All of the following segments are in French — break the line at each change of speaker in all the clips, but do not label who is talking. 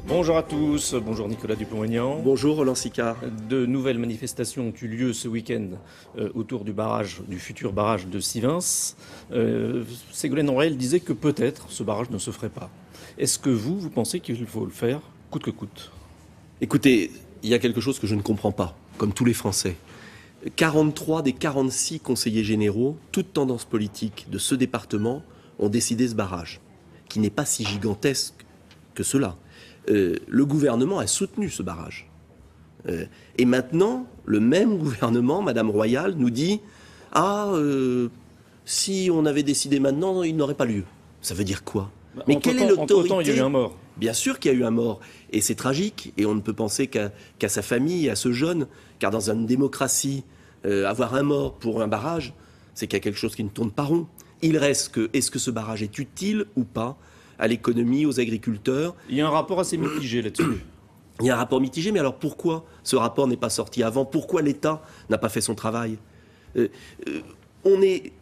Bonjour à tous, bonjour Nicolas Dupont-Aignan.
Bonjour Roland Sicard.
De nouvelles manifestations ont eu lieu ce week-end autour du futur barrage de Sivens. Ségolène Royal disait que peut-être ce barrage ne se ferait pas. Est-ce que vous pensez qu'il faut le faire coûte que coûte?
Écoutez, il y a quelque chose que je ne comprends pas, comme tous les Français. 43 des 46 conseillers généraux, toutes tendances politiques de ce département, ont décidé ce barrage, qui n'est pas si gigantesque que cela. Le gouvernement a soutenu ce barrage. Et maintenant, le même gouvernement, Madame Royal, nous dit « Ah, si on avait décidé maintenant, il n'aurait pas lieu. » Ça veut dire quoi?
Mais quelle est l'autorité? Entre-temps, il y a eu un mort.
Bien sûr qu'il y a eu un mort. Et c'est tragique. Et on ne peut penser qu'à sa famille, à ce jeune. Car dans une démocratie, avoir un mort pour un barrage, c'est qu'il y a quelque chose qui ne tourne pas rond. Il reste que, est-ce que ce barrage est utile ou pas à l'économie, aux agriculteurs?
Il y a un rapport assez mitigé là-dessus.
Il y a un rapport mitigé, mais alors pourquoi ce rapport n'est pas sorti avant? Pourquoi l'État n'a pas fait son travail? On est,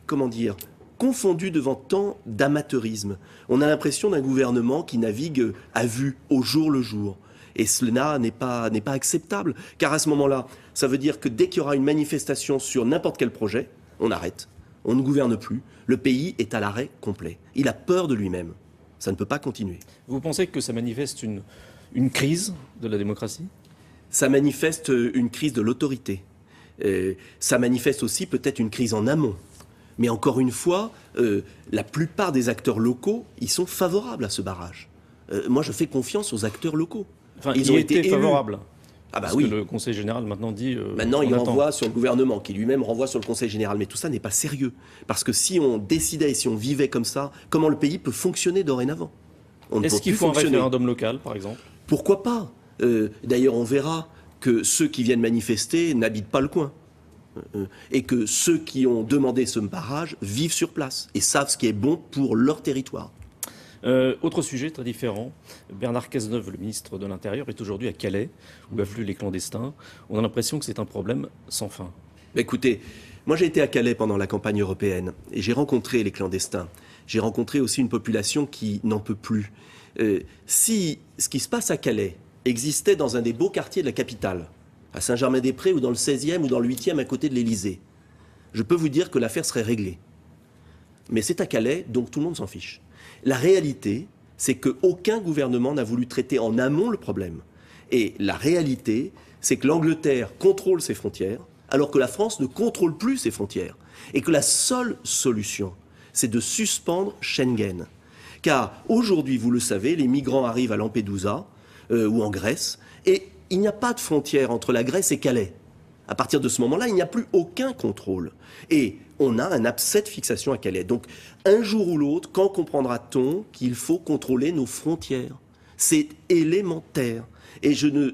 confondu devant tant d'amateurisme. On a l'impression d'un gouvernement qui navigue à vue, au jour le jour. Et cela n'est pas acceptable. Car à ce moment-là, ça veut dire que dès qu'il y aura une manifestation sur n'importe quel projet, on arrête. On ne gouverne plus. Le pays est à l'arrêt complet. Il a peur de lui-même. Ça ne peut pas continuer.
Vous pensez que ça manifeste une crise de la démocratie?
Ça manifeste une crise de l'autorité. Ça manifeste aussi peut-être une crise en amont. Mais encore une fois, la plupart des acteurs locaux, ils sont favorables à ce barrage. Moi, je fais confiance aux acteurs locaux.
Enfin, ils ont été favorables.
Ah bah
parce
oui.
que le Conseil général maintenant dit...
maintenant, il renvoie sur le gouvernement, qui lui-même renvoie sur le Conseil général. Mais tout ça n'est pas sérieux. Parce que si on décidait, si on vivait comme ça, comment le pays peut fonctionner dorénavant?
Est-ce qu'il faut un référendum local, par exemple?
Pourquoi pas? D'ailleurs, on verra que ceux qui viennent manifester n'habitent pas le coin. Et que ceux qui ont demandé ce barrage vivent sur place et savent ce qui est bon pour leur territoire.
Autre sujet très différent, Bernard Cazeneuve, le ministre de l'Intérieur, est aujourd'hui à Calais, où affluent les clandestins. On a l'impression que c'est un problème sans fin.
Écoutez, moi j'ai été à Calais pendant la campagne européenne et j'ai rencontré les clandestins. J'ai rencontré aussi une population qui n'en peut plus. Si ce qui se passe à Calais existait dans un des beaux quartiers de la capitale, à Saint-Germain-des-Prés ou dans le 16e ou dans le 8e à côté de l'Élysée, je peux vous dire que l'affaire serait réglée. Mais c'est à Calais, donc tout le monde s'en fiche. La réalité, c'est qu'aucun gouvernement n'a voulu traiter en amont le problème. Et la réalité, c'est que l'Angleterre contrôle ses frontières, alors que la France ne contrôle plus ses frontières. Et que la seule solution, c'est de suspendre Schengen. Car aujourd'hui, vous le savez, les migrants arrivent à Lampedusa ou en Grèce, et il n'y a pas de frontière entre la Grèce et Calais. À partir de ce moment-là, il n'y a plus aucun contrôle. Et on a un abcès de fixation à Calais. Donc, un jour ou l'autre, quand comprendra-t-on qu'il faut contrôler nos frontières? C'est élémentaire. Et je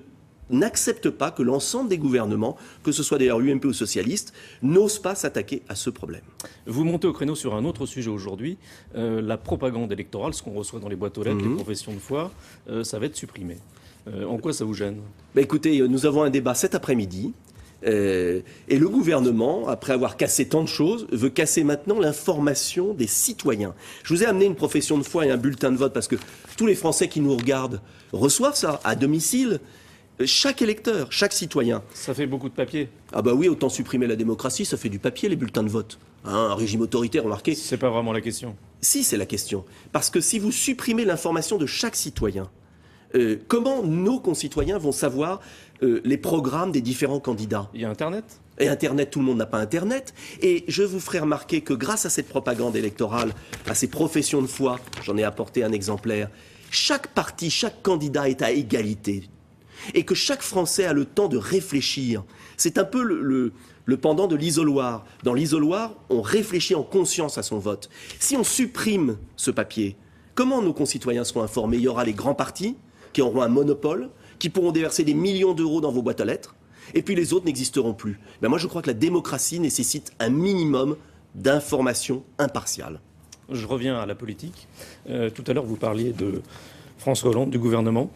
n'accepte pas que l'ensemble des gouvernements, que ce soit d'ailleurs l'UMP ou socialistes, n'osent pas s'attaquer à ce problème.
Vous montez au créneau sur un autre sujet aujourd'hui, la propagande électorale, ce qu'on reçoit dans les boîtes aux lettres, les professions de foi, ça va être supprimé. En quoi ça vous gêne?
Écoutez, nous avons un débat cet après-midi. Et le gouvernement, après avoir cassé tant de choses, veut casser maintenant l'information des citoyens. Je vous ai amené une profession de foi et un bulletin de vote parce que tous les Français qui nous regardent reçoivent ça à domicile. Chaque électeur, chaque citoyen.
Ça fait beaucoup de papier.
Ah bah oui, autant supprimer la démocratie, ça fait du papier les bulletins de vote. Un régime autoritaire, remarquez.
C'est pas vraiment la question.
Si, c'est la question. Parce que si vous supprimez l'information de chaque citoyen, comment nos concitoyens vont savoir les programmes des différents candidats?
Il y a Internet.
Et Internet, tout le monde n'a pas Internet. Et je vous ferai remarquer que grâce à cette propagande électorale, à ces professions de foi, j'en ai apporté un exemplaire, chaque parti, chaque candidat est à égalité. Et que chaque Français a le temps de réfléchir. C'est un peu le pendant de l'isoloir. Dans l'isoloir, on réfléchit en conscience à son vote. Si on supprime ce papier, comment nos concitoyens seront informés? Il y aura les grands partis qui auront un monopole, qui pourront déverser des millions d'euros dans vos boîtes à lettres, et puis les autres n'existeront plus. Moi, je crois que la démocratie nécessite un minimum d'information impartiale.
Je reviens à la politique. Tout à l'heure, vous parliez de François Hollande, du gouvernement.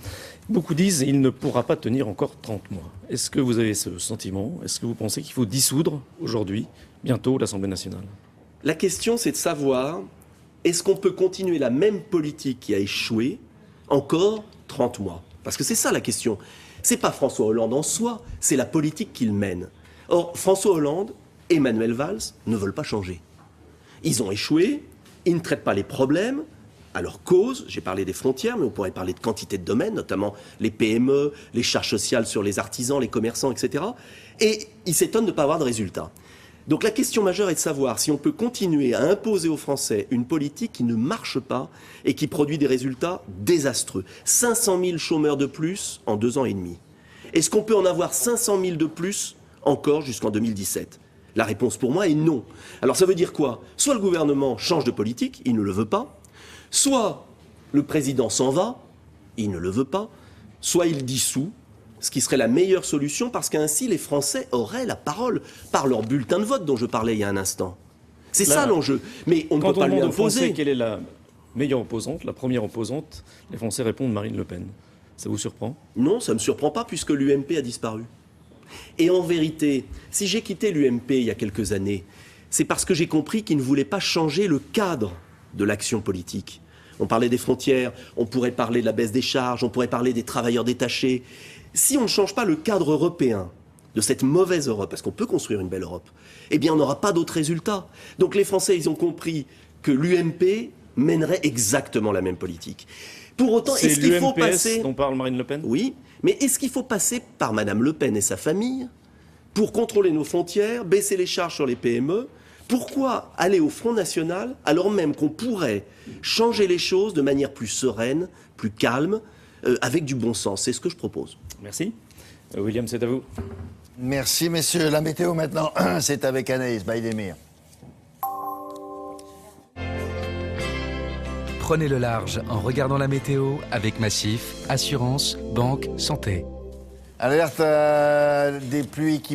Beaucoup disent qu'il ne pourra pas tenir encore 30 mois. Est-ce que vous avez ce sentiment? Est-ce que vous pensez qu'il faut dissoudre aujourd'hui, bientôt, l'Assemblée nationale?
La question, c'est de savoir, est-ce qu'on peut continuer la même politique qui a échoué encore 30 mois? Parce que c'est ça la question. C'est pas François Hollande en soi, c'est la politique qu'il mène. Or, François Hollande et Manuel Valls ne veulent pas changer. Ils ont échoué, ils ne traitent pas les problèmes à leur cause. J'ai parlé des frontières, mais on pourrait parler de quantité de domaines, notamment les PME, les charges sociales sur les artisans, les commerçants, etc. Et ils s'étonnent de ne pas avoir de résultats. Donc la question majeure est de savoir si on peut continuer à imposer aux Français une politique qui ne marche pas et qui produit des résultats désastreux. 500 000 chômeurs de plus en 2 ans et demi. Est-ce qu'on peut en avoir 500 000 de plus encore jusqu'en 2017 ? La réponse pour moi est non. Alors ça veut dire quoi ? Soit le gouvernement change de politique, il ne le veut pas, soit le président s'en va, il ne le veut pas, soit il dissout, ce qui serait la meilleure solution parce qu'ainsi les Français auraient la parole par leur bulletin de vote dont je parlais il y a un instant. C'est ça l'enjeu. Mais on ne peut pas lui imposer.
Quelle est la meilleure opposante, la première opposante ? Les Français répondent Marine Le Pen. Ça vous surprend ?
Non, ça ne me surprend pas puisque l'UMP a disparu. Et en vérité, si j'ai quitté l'UMP il y a quelques années, c'est parce que j'ai compris qu'il ne voulait pas changer le cadre de l'action politique. On parlait des frontières, on pourrait parler de la baisse des charges, on pourrait parler des travailleurs détachés. Si on ne change pas le cadre européen de cette mauvaise Europe, parce qu'on peut construire une belle Europe, eh bien on n'aura pas d'autres résultats. Donc les Français, ils ont compris que l'UMP mènerait exactement la même politique. Pour autant, est-ce qu'il faut passer...
dont parle Marine Le Pen ?
Oui, mais est-ce qu'il faut passer par Madame Le Pen et sa famille pour contrôler nos frontières, baisser les charges sur les PME ? Pourquoi aller au Front National alors même qu'on pourrait changer les choses de manière plus sereine, plus calme, avec du bon sens ? C'est ce que je propose.
Merci. William, c'est à vous.
Merci, messieurs. La météo maintenant, c'est avec Anaïs Baïdemir.
Prenez le large en regardant la météo avec Massif, assurance, banque, santé.
Alerte des pluies qui